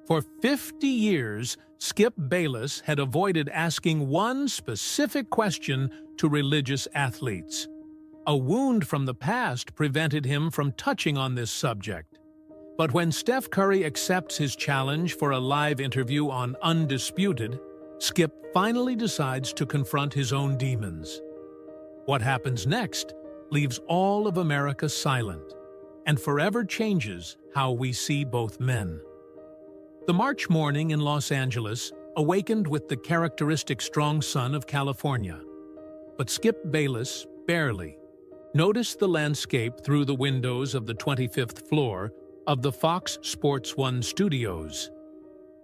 For 50 years, Skip Bayless had avoided asking one specific question to religious athletes. A wound from the past prevented him from touching on this subject. But when Steph Curry accepts his challenge for a live interview on Undisputed, Skip finally decides to confront his own demons. What happens next leaves all of America silent and forever changes how we see both men. The March morning in Los Angeles awakened with the characteristic strong sun of California. But Skip Bayless barely noticed the landscape through the windows of the 25th floor of the Fox Sports 1 studios.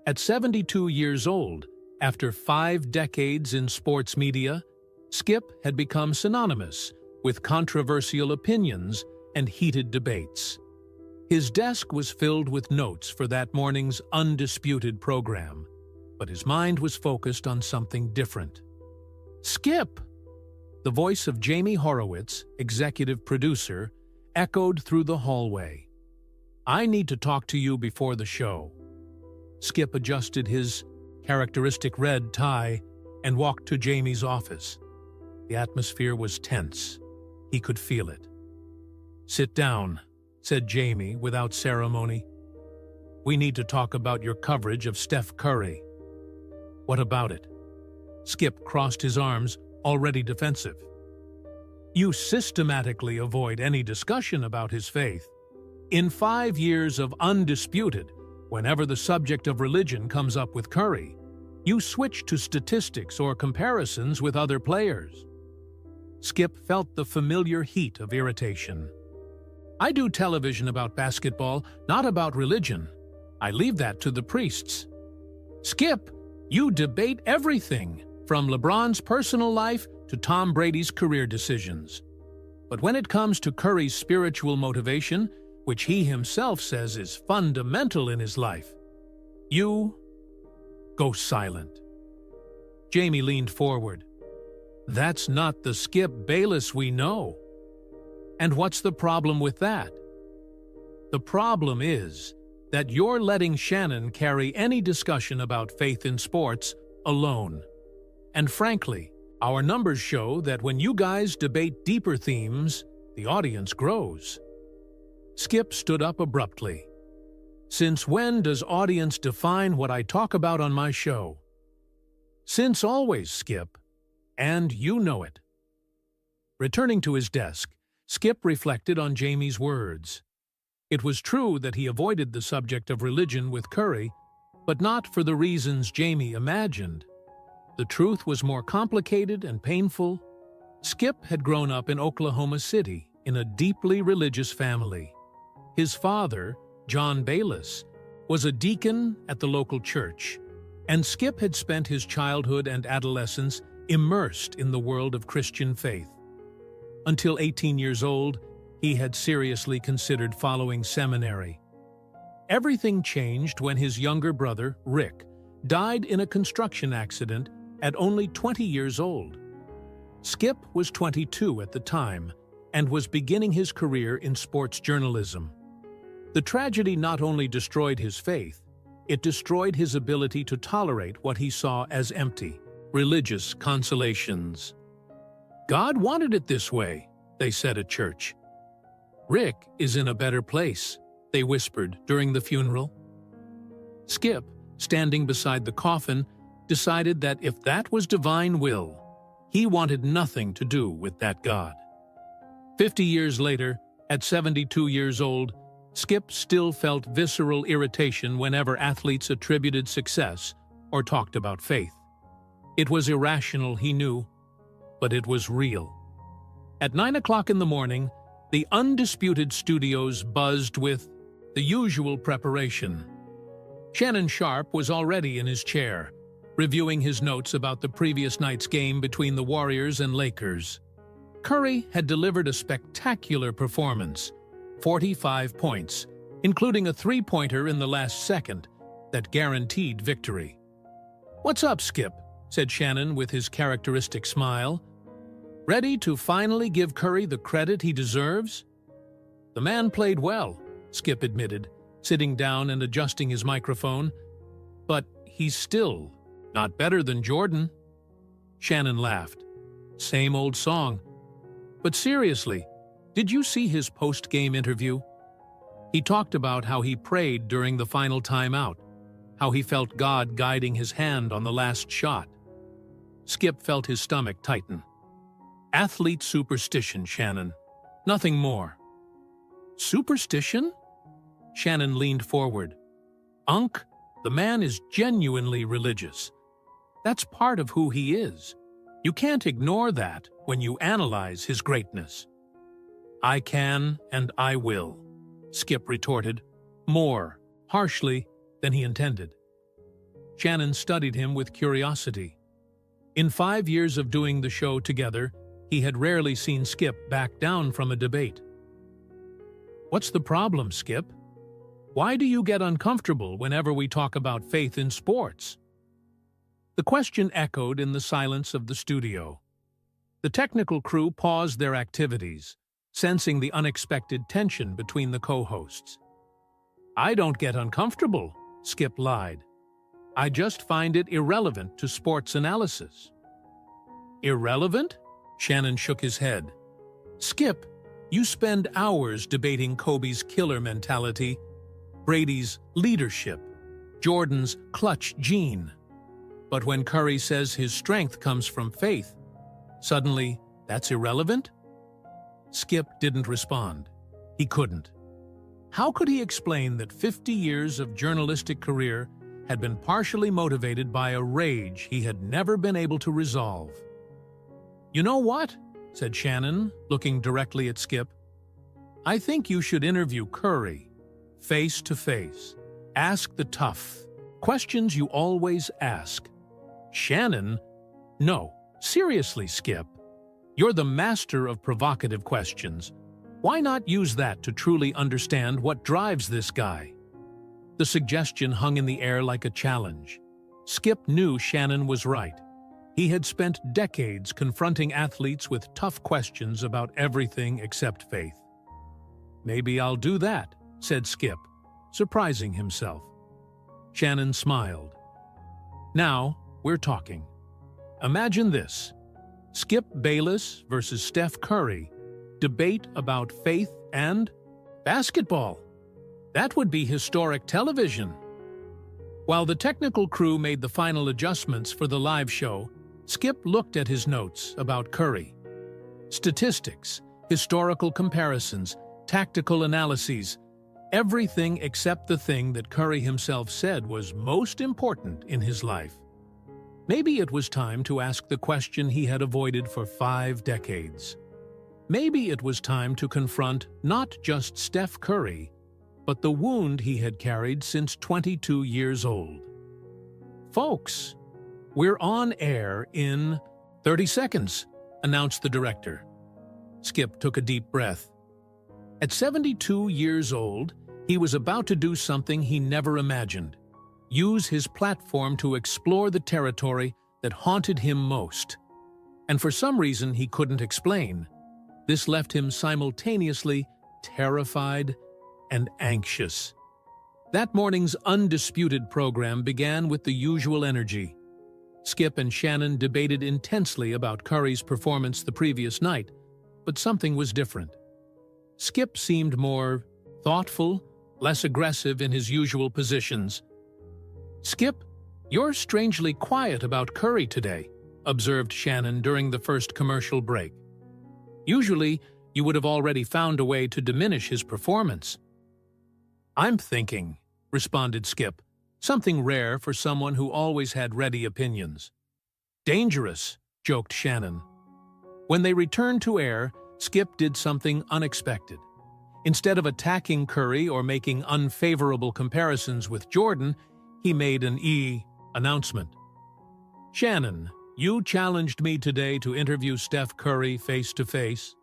At 72 years old, after 5 decades in sports media, Skip had become synonymous with controversial opinions and heated debates. His desk was filled with notes for that morning's Undisputed program, but his mind was focused on something different. "Skip!" The voice of Jamie Horowitz, executive producer, echoed through the hallway. "I need to talk to you before the show." Skip adjusted his characteristic red tie and walked to Jamie's office. The atmosphere was tense. He could feel it. "Sit down," said Jamie without ceremony. "We need to talk about your coverage of Steph Curry." "What about it?" Skip crossed his arms, already defensive. "You systematically avoid any discussion about his faith. In 5 years of Undisputed, whenever the subject of religion comes up with Curry, you switch to statistics or comparisons with other players." Skip felt the familiar heat of irritation. "I do television about basketball, not about religion. I leave that to the priests." "Skip, you debate everything, from LeBron's personal life to Tom Brady's career decisions. But when it comes to Curry's spiritual motivation, which he himself says is fundamental in his life, you go silent." Jamie leaned forward. "That's not the Skip Bayless we know." "And what's the problem with that?" "The problem is that you're letting Shannon carry any discussion about faith in sports alone. And frankly, our numbers show that when you guys debate deeper themes, the audience grows." Skip stood up abruptly. "Since when does audience define what I talk about on my show?" "Since always, Skip. And you know it." Returning to his desk, Skip reflected on Jamie's words. It was true that he avoided the subject of religion with Curry, but not for the reasons Jamie imagined. The truth was more complicated and painful. Skip had grown up in Oklahoma City in a deeply religious family. His father, John Bayless, was a deacon at the local church, and Skip had spent his childhood and adolescence immersed in the world of Christian faith. Until 18 years old, he had seriously considered following seminary. Everything changed when his younger brother, Rick, died in a construction accident at only 20 years old. Skip was 22 at the time and was beginning his career in sports journalism. The tragedy not only destroyed his faith, it destroyed his ability to tolerate what he saw as empty, religious consolations. "God wanted it this way," they said at church. "Rick is in a better place," they whispered during the funeral. Skip, standing beside the coffin, decided that if that was divine will, he wanted nothing to do with that God. 50 years later, at 72 years old, Skip still felt visceral irritation whenever athletes attributed success or talked about faith. It was irrational, he knew, but it was real. At 9 o'clock in the morning, the Undisputed studios buzzed with the usual preparation. Shannon Sharpe was already in his chair, reviewing his notes about the previous night's game between the Warriors and Lakers. Curry had delivered a spectacular performance, 45 points, including a three-pointer in the last second that guaranteed victory. "What's up, Skip?" said Shannon with his characteristic smile. "Ready to finally give Curry the credit he deserves?" "The man played well," Skip admitted, sitting down and adjusting his microphone. But he's still not better than Jordan. Shannon laughed. Same old song. But seriously, did you see his post-game interview? He talked about how he prayed during the final timeout, how he felt God guiding his hand on the last shot. Skip felt his stomach tighten. Athlete superstition, Shannon. Nothing more. Superstition? Shannon leaned forward. Unc, the man is genuinely religious. That's part of who he is. You can't ignore that when you analyze his greatness. I can and I will, Skip retorted, more harshly than he intended. Shannon studied him with curiosity. In 5 years of doing the show together, he had rarely seen Skip back down from a debate. What's the problem, Skip? Why do you get uncomfortable whenever we talk about faith in sports? The question echoed in the silence of the studio. The technical crew paused their activities, sensing the unexpected tension between the co-hosts. I don't get uncomfortable, Skip lied. I just find it irrelevant to sports analysis. Irrelevant? Shannon shook his head. Skip, you spend hours debating Kobe's killer mentality, Brady's leadership, Jordan's clutch gene. But when Curry says his strength comes from faith, suddenly that's irrelevant? Skip didn't respond. He couldn't. How could he explain that 50 years of journalistic career had been partially motivated by a rage he had never been able to resolve? You know what? Said Shannon, looking directly at Skip. I think you should interview Curry, face to face. Ask the tough questions you always ask. Shannon? No, seriously, Skip. You're the master of provocative questions. Why not use that to truly understand what drives this guy? The suggestion hung in the air like a challenge. Skip knew Shannon was right. He had spent decades confronting athletes with tough questions about everything except faith. Maybe I'll do that, said Skip, surprising himself. Shannon smiled. Now we're talking. Imagine this. Skip Bayless versus Steph Curry. Debate about faith and basketball. That would be historic television. While the technical crew made the final adjustments for the live show, Skip looked at his notes about Curry. Statistics, historical comparisons, tactical analyses, everything except the thing that Curry himself said was most important in his life. Maybe it was time to ask the question he had avoided for 5 decades. Maybe it was time to confront not just Steph Curry, but the wound he had carried since 22 years old. Folks, we're on air in 30 seconds, announced the director. Skip took a deep breath. At 72 years old, he was about to do something he never imagined. Use his platform to explore the territory that haunted him most. And for some reason he couldn't explain, this left him simultaneously terrified and anxious. That morning's Undisputed program began with the usual energy. Skip and Shannon debated intensely about Curry's performance the previous night, but something was different. Skip seemed more thoughtful, less aggressive in his usual positions. Skip, you're strangely quiet about Curry today, observed Shannon during the first commercial break. Usually, you would have already found a way to diminish his performance. I'm thinking, responded Skip, something rare for someone who always had ready opinions. Dangerous, joked Shannon. When they returned to air, Skip did something unexpected. Instead of attacking Curry or making unfavorable comparisons with Jordan, he made an announcement. Shannon, you challenged me today to interview Steph Curry face-to-face.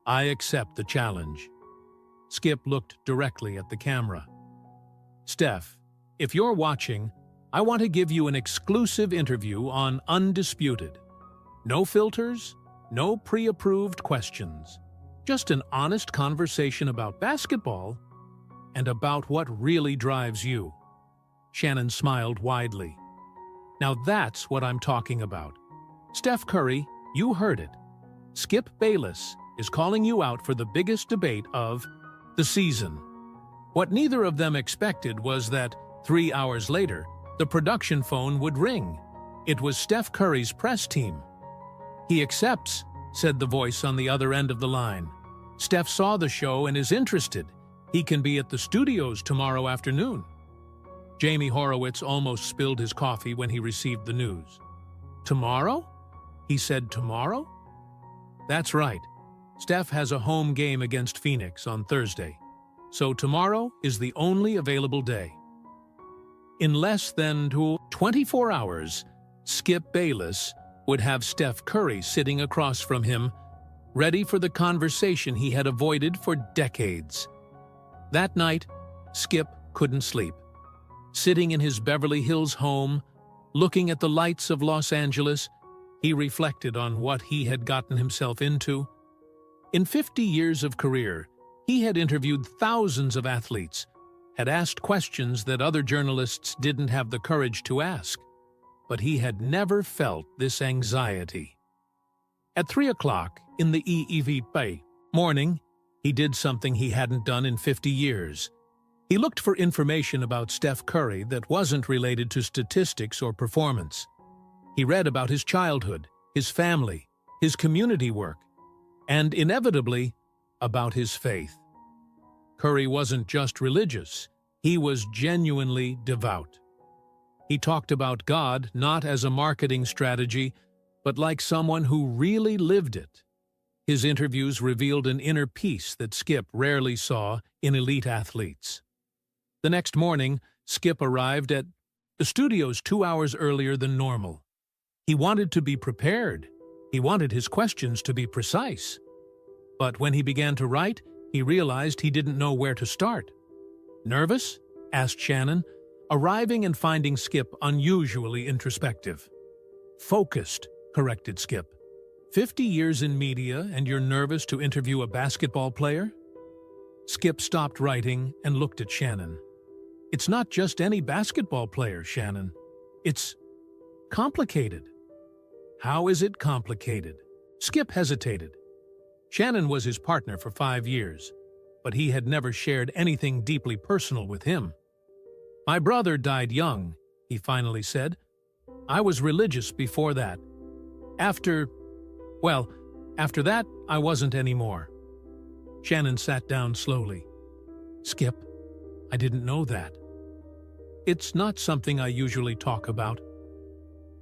I accept the challenge. Skip looked directly at the camera. Steph, if you're watching, I want to give you an exclusive interview on Undisputed. No filters, no pre-approved questions. Just an honest conversation about basketball and about what really drives you. Shannon smiled widely. Now that's what I'm talking about. Steph Curry, you heard it. Skip Bayless is calling you out for the biggest debate of the season. What neither of them expected was that 3 hours later, the production phone would ring. It was Steph Curry's press team. "He accepts," said the voice on the other end of the line. "Steph saw the show and is interested. He can be at the studios tomorrow afternoon." Jamie Horowitz almost spilled his coffee when he received the news. "Tomorrow?" He said, "Tomorrow?" That's right. Steph has a home game against Phoenix on Thursday, so tomorrow is the only available day. In less than 24 hours, Skip Bayless would have Steph Curry sitting across from him, ready for the conversation he had avoided for decades. That night, Skip couldn't sleep. Sitting in his Beverly Hills home, looking at the lights of Los Angeles, he reflected on what he had gotten himself into. In 50 years of career, he had interviewed thousands of athletes, had asked questions that other journalists didn't have the courage to ask, but he had never felt this anxiety. At 3 o'clock in the EEVP morning, he did something he hadn't done in 50 years. He looked for information about Steph Curry that wasn't related to statistics or performance. He read about his childhood, his family, his community work, and inevitably, about his faith. Curry wasn't just religious, he was genuinely devout. He talked about God not as a marketing strategy, but like someone who really lived it. His interviews revealed an inner peace that Skip rarely saw in elite athletes. The next morning, Skip arrived at the studios 2 hours earlier than normal. He wanted to be prepared. He wanted his questions to be precise. But when he began to write, he realized he didn't know where to start. "Nervous?" asked Shannon, arriving and finding Skip unusually introspective. "Focused," corrected Skip. 50 years in media and you're nervous to interview a basketball player? Skip stopped writing and looked at Shannon. "It's not just any basketball player, Shannon. It's complicated." "How is it complicated?" Skip hesitated. Shannon was his partner for 5 years, but he had never shared anything deeply personal with him. "My brother died young," he finally said. "I was religious before that. After that, I wasn't anymore." Shannon sat down slowly. "Skip, I didn't know that." "It's not something I usually talk about."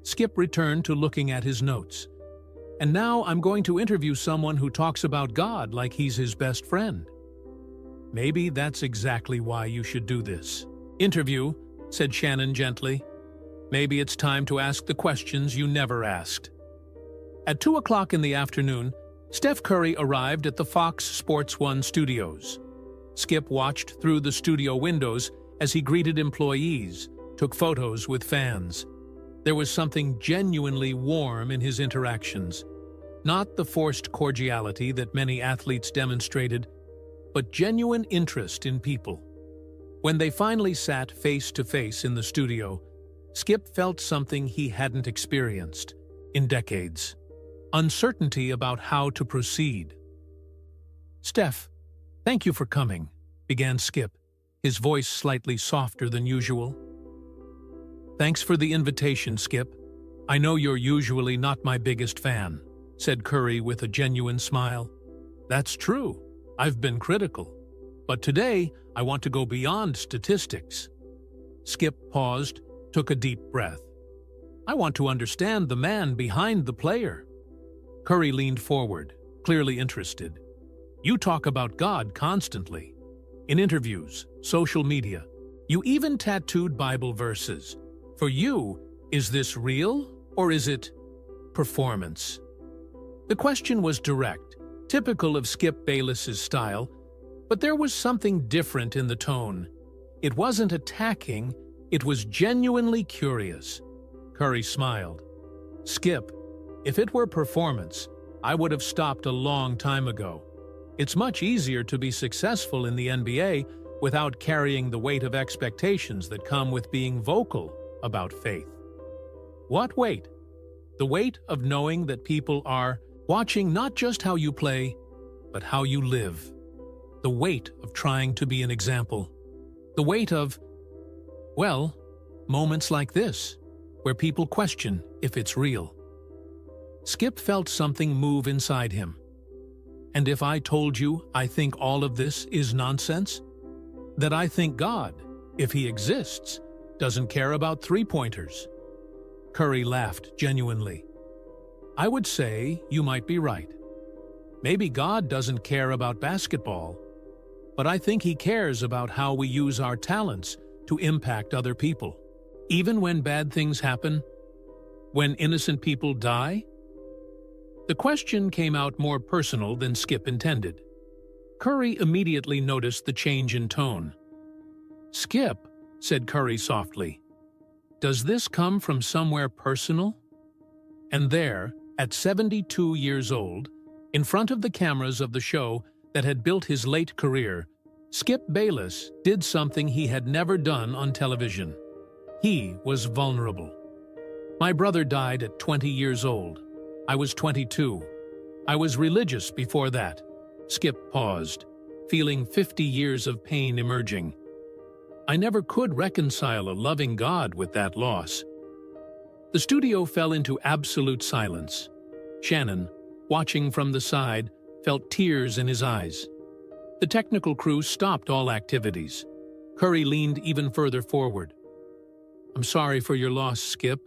Skip returned to looking at his notes. "And now I'm going to interview someone who talks about God like he's his best friend." "Maybe that's exactly why you should do this." "Interview," said Shannon gently. "Maybe it's time to ask the questions you never asked." At 2 o'clock in the afternoon, Steph Curry arrived at the Fox Sports 1 studios. Skip watched through the studio windows as he greeted employees, took photos with fans. There was something genuinely warm in his interactions. Not the forced cordiality that many athletes demonstrated, but genuine interest in people. When they finally sat face to face in the studio, Skip felt something he hadn't experienced in decades. Uncertainty about how to proceed. "Steph, thank you for coming," began Skip, his voice slightly softer than usual. "Thanks for the invitation, Skip. I know you're usually not my biggest fan," said Curry with a genuine smile. "That's true. I've been critical. But today, I want to go beyond statistics." Skip paused, took a deep breath. "I want to understand the man behind the player." Curry leaned forward, clearly interested. "You talk about God constantly. In interviews, social media. You even tattooed Bible verses. For you, is this real or is it performance?" The question was direct, typical of Skip Bayless's style, but there was something different in the tone. It wasn't attacking, it was genuinely curious. Curry smiled. "Skip, if it were performance, I would have stopped a long time ago. It's much easier to be successful in the NBA without carrying the weight of expectations that come with being vocal about faith. What weight? The weight of knowing that people are watching not just how you play, but how you live. The weight of trying to be an example. The weight of, well, moments like this, where people question if it's real. Skip felt something move inside him. And if I told you I think all of this is nonsense? That I think God, if he exists, doesn't care about three-pointers? Curry laughed genuinely. I would say you might be right. Maybe God doesn't care about basketball, but I think he cares about how we use our talents to impact other people. Even when bad things happen, when innocent people die? The question came out more personal than Skip intended. Curry immediately noticed the change in tone. Skip, said Curry softly, does this come from somewhere personal? And there, at 72 years old, in front of the cameras of the show that had built his late career, Skip Bayless did something he had never done on television. He was vulnerable. My brother died at 20 years old. I was 22. I was religious before that. Skip paused, feeling 50 years of pain emerging. I never could reconcile a loving God with that loss. The studio fell into absolute silence. Shannon, watching from the side, felt tears in his eyes. The technical crew stopped all activities. Curry leaned even further forward. I'm sorry for your loss, Skip.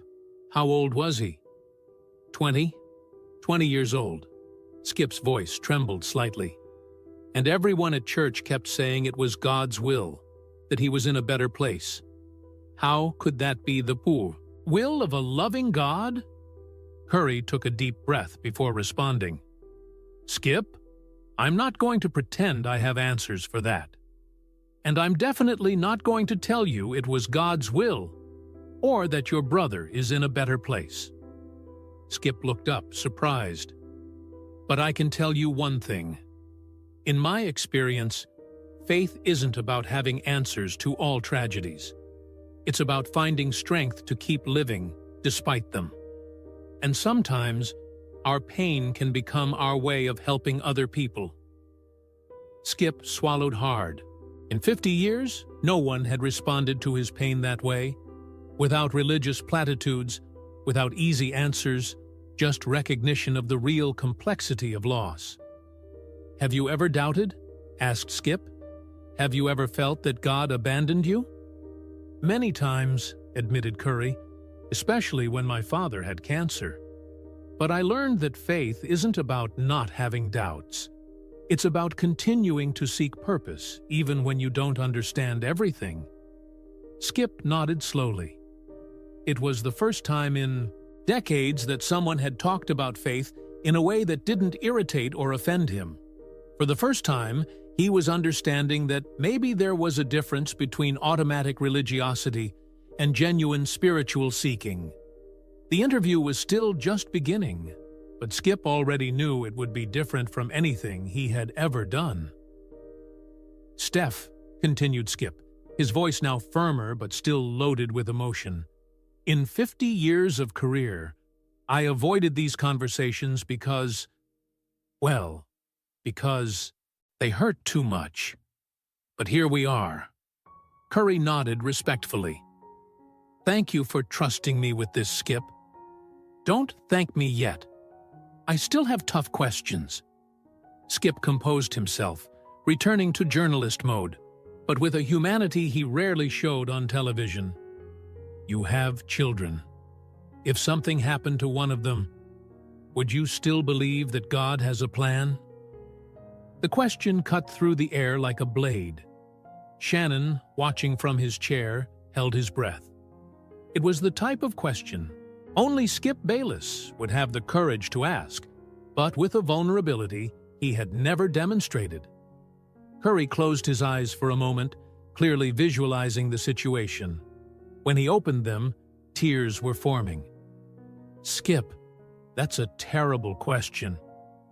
How old was he? 20? 20 years old. Skip's voice trembled slightly. And everyone at church kept saying it was God's will, that he was in a better place. How could that be the poor will of a loving God? Curry took a deep breath before responding. Skip, I'm not going to pretend I have answers for that. And I'm definitely not going to tell you it was God's will, or that your brother is in a better place. Skip looked up, surprised. But I can tell you one thing. In my experience, faith isn't about having answers to all tragedies. It's about finding strength to keep living despite them. And sometimes, our pain can become our way of helping other people. Skip swallowed hard. In 50 years, no one had responded to his pain that way. Without religious platitudes, without easy answers, just recognition of the real complexity of loss. Have you ever doubted? Asked Skip. Have you ever felt that God abandoned you? Many times, admitted Curry, especially when my father had cancer. But I learned that faith isn't about not having doubts. It's about continuing to seek purpose, even when you don't understand everything. Skip nodded slowly. It was the first time in decades that someone had talked about faith in a way that didn't irritate or offend him. For the first time, he was understanding that maybe there was a difference between automatic religiosity and genuine spiritual seeking. The interview was still just beginning, but Skip already knew it would be different from anything he had ever done. Steph, continued Skip, his voice now firmer but still loaded with emotion. In 50 years of career, I avoided these conversations because they hurt too much. But here we are. Curry nodded respectfully. Thank you for trusting me with this, Skip. Don't thank me yet. I still have tough questions. Skip composed himself, returning to journalist mode, but with a humanity he rarely showed on television. You have children. If something happened to one of them, would you still believe that God has a plan? The question cut through the air like a blade. Shannon, watching from his chair, held his breath. It was the type of question only Skip Bayless would have the courage to ask, but with a vulnerability he had never demonstrated. Curry closed his eyes for a moment, clearly visualizing the situation. When he opened them, tears were forming. Skip, that's a terrible question,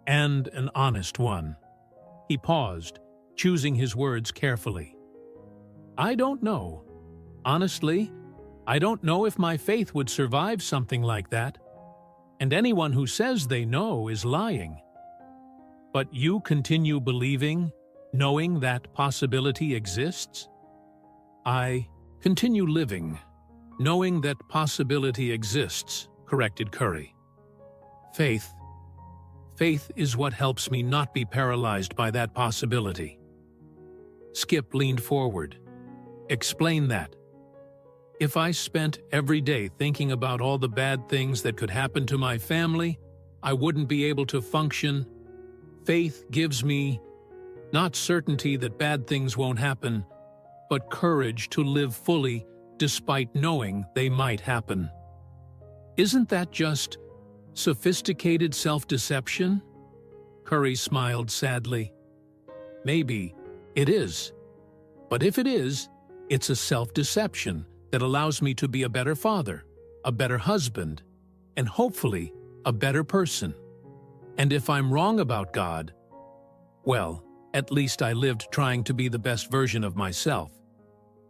and an honest one. He paused, choosing his words carefully. I don't know. Honestly, I don't know if my faith would survive something like that. And anyone who says they know is lying. But you continue believing, knowing that possibility exists? I continue living, knowing that possibility exists, corrected Curry. Faith is what helps me not be paralyzed by that possibility. Skip leaned forward. Explain that. If I spent every day thinking about all the bad things that could happen to my family, I wouldn't be able to function. Faith gives me not certainty that bad things won't happen, but courage to live fully despite knowing they might happen. Isn't that just sophisticated self-deception? Curry smiled sadly. Maybe it is. But if it is, it's a self-deception that allows me to be a better father, a better husband, and hopefully a better person. And if I'm wrong about God, well, at least I lived trying to be the best version of myself.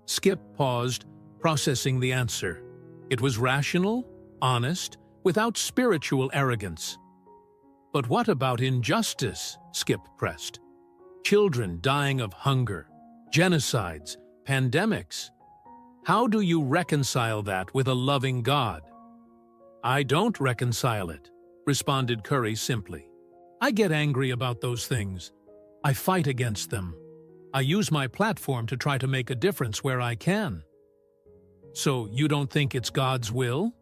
Skip paused, processing the answer. It was rational, honest, without spiritual arrogance. But what about injustice? Skip pressed. Children dying of hunger, genocides, pandemics. How do you reconcile that with a loving God? I don't reconcile it, responded Curry simply. I get angry about those things. I fight against them. I use my platform to try to make a difference where I can. So you don't think it's God's will?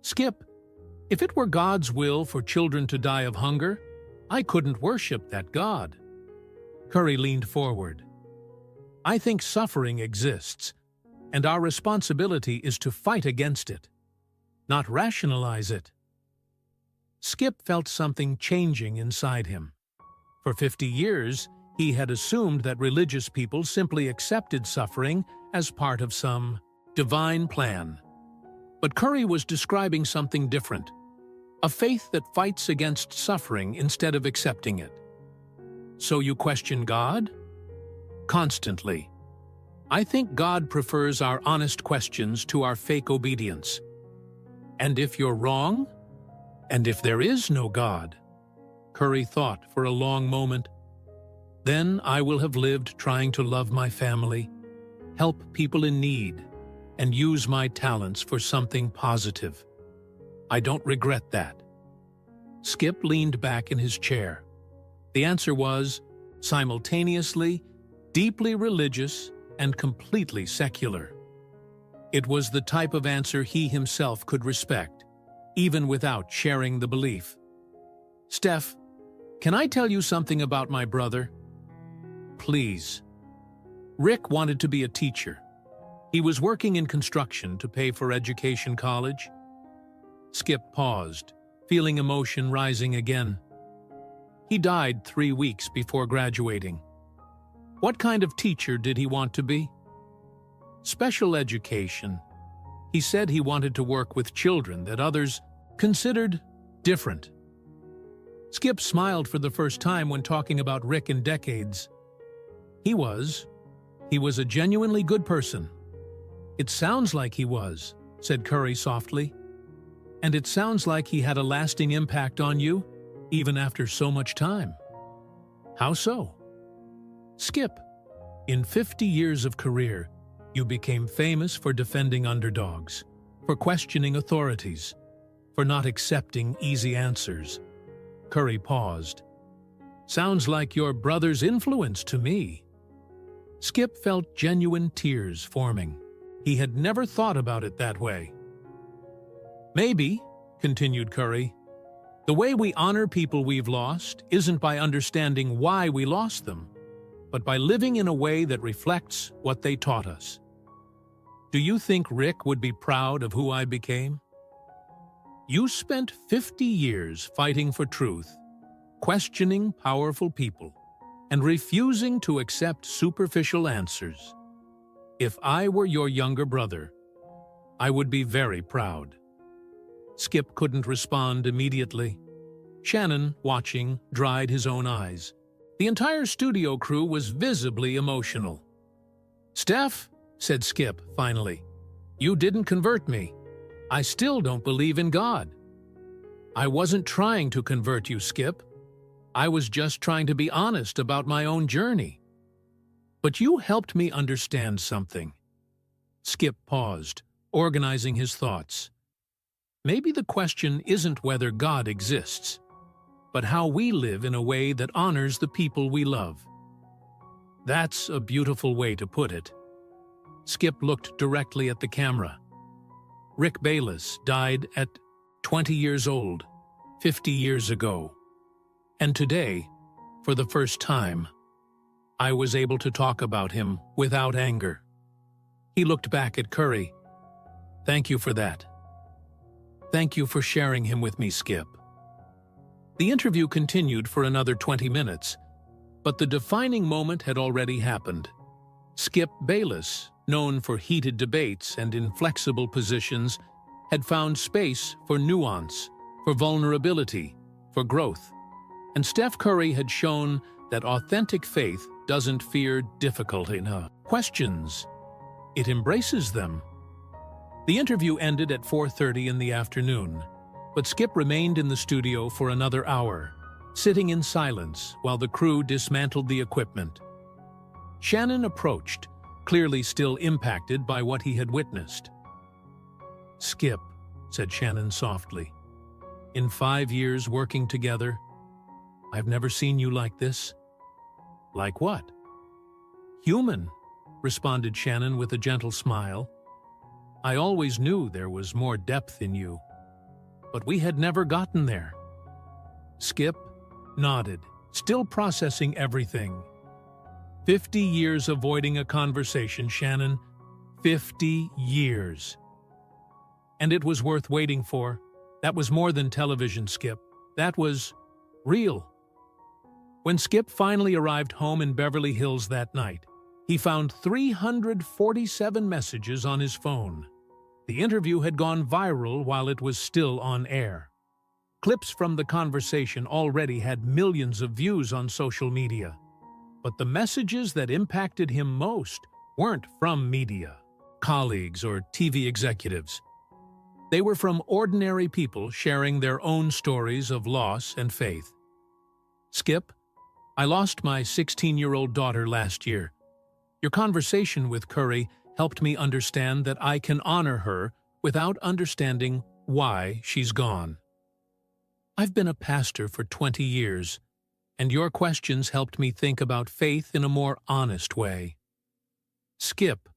Skip, if it were God's will for children to die of hunger, I couldn't worship that God. Curry leaned forward. I think suffering exists, and our responsibility is to fight against it, not rationalize it. Skip felt something changing inside him. For 50 years, he had assumed that religious people simply accepted suffering as part of some divine plan. But Curry was describing something different, a faith that fights against suffering instead of accepting it. So you question God? Constantly. I think God prefers our honest questions to our fake obedience. And if you're wrong? And if there is no God? Curry thought for a long moment. Then I will have lived trying to love my family, help people in need, and use my talents for something positive. I don't regret that. Skip leaned back in his chair. The answer was, simultaneously, deeply religious and completely secular. It was the type of answer he himself could respect, even without sharing the belief. Steph, can I tell you something about my brother? Please. Rick wanted to be a teacher. He was working in construction to pay for education college. Skip paused, feeling emotion rising again. He died 3 weeks before graduating. What kind of teacher did he want to be? Special education. He said he wanted to work with children that others considered different. Skip smiled for the first time when talking about Rick in decades. He was a genuinely good person. It sounds like he was, said Curry softly. And it sounds like he had a lasting impact on you, even after so much time. How so? Skip, in 50 years of career, you became famous for defending underdogs, for questioning authorities, for not accepting easy answers. Curry paused. Sounds like your brother's influence to me. Skip felt genuine tears forming. He had never thought about it that way. Maybe, continued Curry, the way we honor people we've lost isn't by understanding why we lost them, but by living in a way that reflects what they taught us. Do you think Rick would be proud of who I became? You spent 50 years fighting for truth, questioning powerful people, and refusing to accept superficial answers. If I were your younger brother, I would be very proud. Skip couldn't respond immediately. Shannon, watching, dried his own eyes. The entire studio crew was visibly emotional. "Steph," said Skip finally, "you didn't convert me. I still don't believe in God." "I wasn't trying to convert you, Skip. I was just trying to be honest about my own journey. But you helped me understand something." Skip paused, organizing his thoughts. Maybe the question isn't whether God exists, but how we live in a way that honors the people we love. That's a beautiful way to put it. Skip looked directly at the camera. Rick Bayless died at 20 years old, 50 years ago. And today, for the first time, I was able to talk about him without anger. He looked back at Curry. "Thank you for that. Thank you for sharing him with me, Skip." The interview continued for another 20 minutes, but the defining moment had already happened. Skip Bayless, known for heated debates and inflexible positions, had found space for nuance, for vulnerability, for growth. And Steph Curry had shown that authentic faith doesn't fear difficult enough questions. It embraces them. The interview ended at 4:30 in the afternoon, but Skip remained in the studio for another hour, sitting in silence while the crew dismantled the equipment. Shannon approached, clearly still impacted by what he had witnessed. "Skip," said Shannon softly, "in 5 years working together, I've never seen you like this." "Like what?" "Human," responded Shannon with a gentle smile. "I always knew there was more depth in you, but we had never gotten there." Skip nodded, still processing everything. 50 years avoiding a conversation, Shannon. 50 years. And it was worth waiting for. That was more than television, Skip. That was real. When Skip finally arrived home in Beverly Hills that night, he found 347 messages on his phone. The interview had gone viral while it was still on air. Clips from the conversation already had millions of views on social media. But the messages that impacted him most weren't from media, colleagues, or TV executives. They were from ordinary people sharing their own stories of loss and faith. "Skip, I lost my 16-year-old daughter last year. Your conversation with Curry helped me understand that I can honor her without understanding why she's gone. I've been a pastor for 20 years, and your questions helped me think about faith in a more honest way. Skip,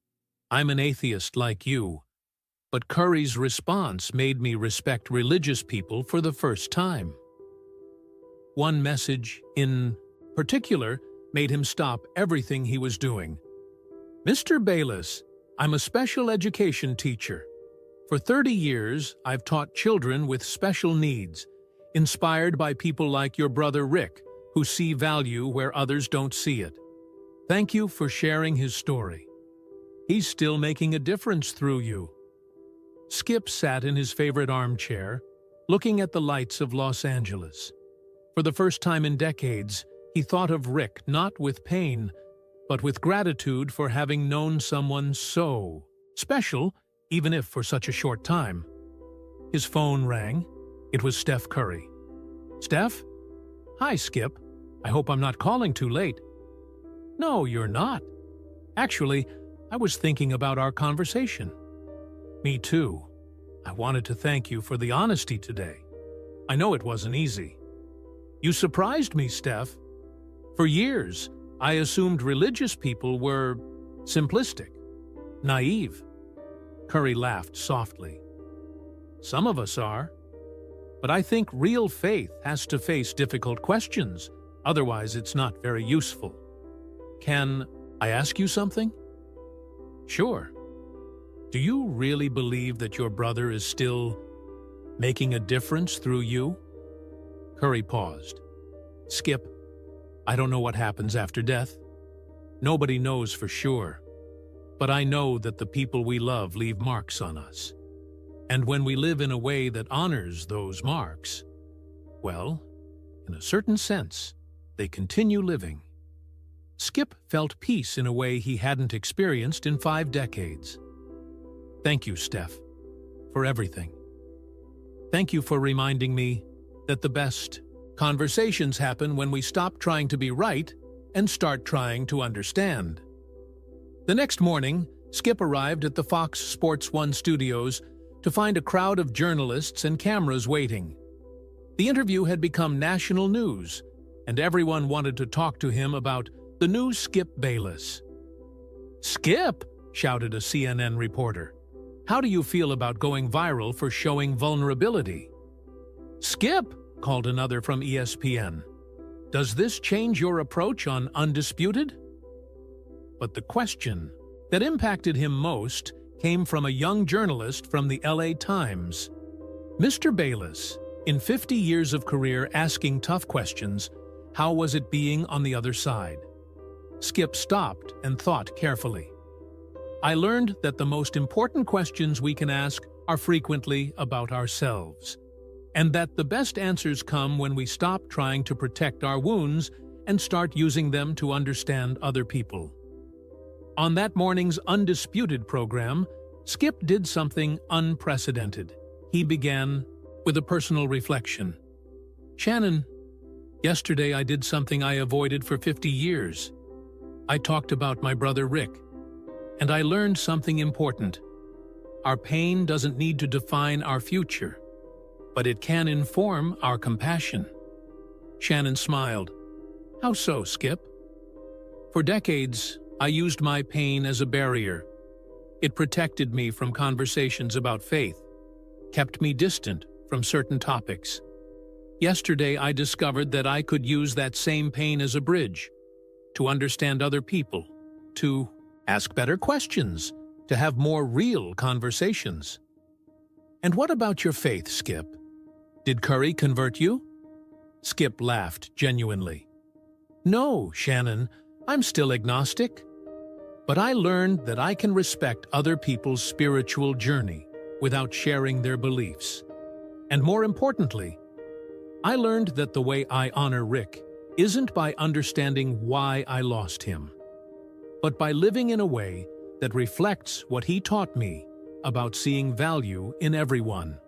I'm an atheist like you, but Curry's response made me respect religious people for the first time. One message, in particular, made him stop everything he was doing. Mr. Bayless, I'm a special education teacher. For 30 years, I've taught children with special needs, inspired by people like your brother Rick, who see value where others don't see it. Thank you for sharing his story. He's still making a difference through you." Skip sat in his favorite armchair, looking at the lights of Los Angeles. For the first time in decades, he thought of Rick not with pain, but with gratitude for having known someone so special, even if for such a short time. His phone rang. It was Steph Curry. "Steph? Hi, Skip. I hope I'm not calling too late." "No, you're not. Actually, I was thinking about our conversation." "Me too. I wanted to thank you for the honesty today. I know it wasn't easy." "You surprised me, Steph. For years, I assumed religious people were simplistic, naive." Curry laughed softly. "Some of us are. But I think real faith has to face difficult questions, otherwise it's not very useful. Can I ask you something?" "Sure. Do you really believe that your brother is still making a difference through you?" Curry paused. "Skip, I don't know what happens after death. Nobody knows for sure. But I know that the people we love leave marks on us. And when we live in a way that honors those marks, well, in a certain sense, they continue living." Skip felt peace in a way he hadn't experienced in 5 decades. Thank you, Steph, for everything. Thank you for reminding me that the best conversations happen when we stop trying to be right and start trying to understand. The next morning, Skip arrived at the Fox Sports 1 studios to find a crowd of journalists and cameras waiting. The interview had become national news, and everyone wanted to talk to him about the new Skip Bayless. "Skip!" shouted a CNN reporter. "How do you feel about going viral for showing vulnerability?" "Skip!" called another from ESPN. "Does this change your approach on Undisputed?" But the question that impacted him most came from a young journalist from the LA Times. "Mr. Bayless, in 50 years of career asking tough questions, how was it being on the other side?" Skip stopped and thought carefully. "I learned that the most important questions we can ask are frequently about ourselves, and that the best answers come when we stop trying to protect our wounds and start using them to understand other people." On that morning's Undisputed program, Skip did something unprecedented. He began with a personal reflection. "Shannon, yesterday I did something I avoided for 50 years. I talked about my brother Rick, and I learned something important. Our pain doesn't need to define our future, but it can inform our compassion." Shannon smiled. "How so, Skip?" "For decades, I used my pain as a barrier. It protected me from conversations about faith, kept me distant from certain topics. Yesterday, I discovered that I could use that same pain as a bridge, to understand other people, to ask better questions, to have more real conversations." "And what about your faith, Skip? Did Curry convert you?" Skip laughed genuinely. "No, Shannon, I'm still agnostic. But I learned that I can respect other people's spiritual journey without sharing their beliefs. And more importantly, I learned that the way I honor Rick isn't by understanding why I lost him, but by living in a way that reflects what he taught me about seeing value in everyone."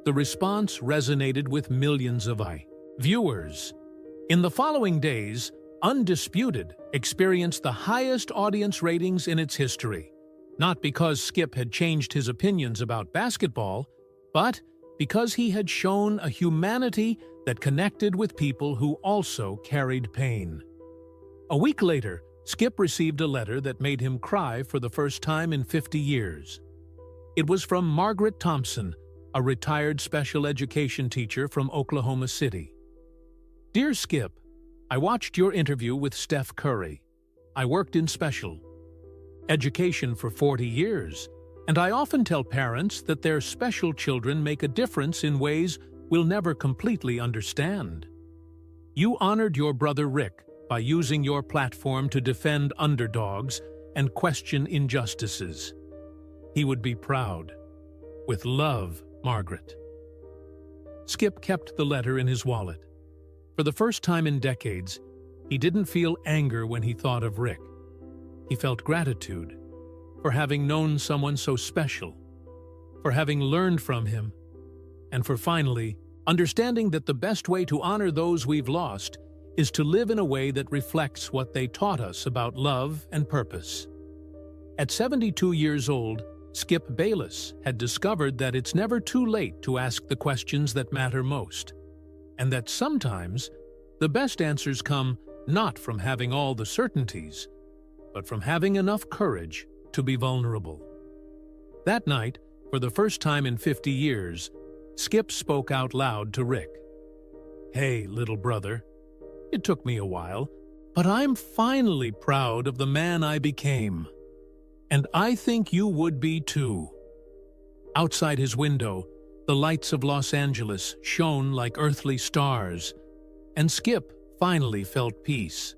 The response resonated with millions of viewers. In the following days, Undisputed experienced the highest audience ratings in its history, not because Skip had changed his opinions about basketball, but because he had shown a humanity that connected with people who also carried pain. A week later, Skip received a letter that made him cry for the first time in 50 years. It was from Margaret Thompson, a retired special education teacher from Oklahoma City. "Dear Skip, I watched your interview with Steph Curry. I worked in special education for 40 years, and I often tell parents that their special children make a difference in ways we'll never completely understand. You honored your brother Rick by using your platform to defend underdogs and question injustices. He would be proud. With love, Margaret." Skip kept the letter in his wallet. For the first time in decades, he didn't feel anger when he thought of Rick. He felt gratitude for having known someone so special, for having learned from him, and for finally understanding that the best way to honor those we've lost is to live in a way that reflects what they taught us about love and purpose. At 72 years old, Skip Bayless had discovered that it's never too late to ask the questions that matter most, and that sometimes the best answers come not from having all the certainties, but from having enough courage to be vulnerable. That night, for the first time in 50 years, Skip spoke out loud to Rick. "Hey, little brother, it took me a while, but I'm finally proud of the man I became. And I think you would be too." Outside his window, the lights of Los Angeles shone like earthly stars, and Skip finally felt peace.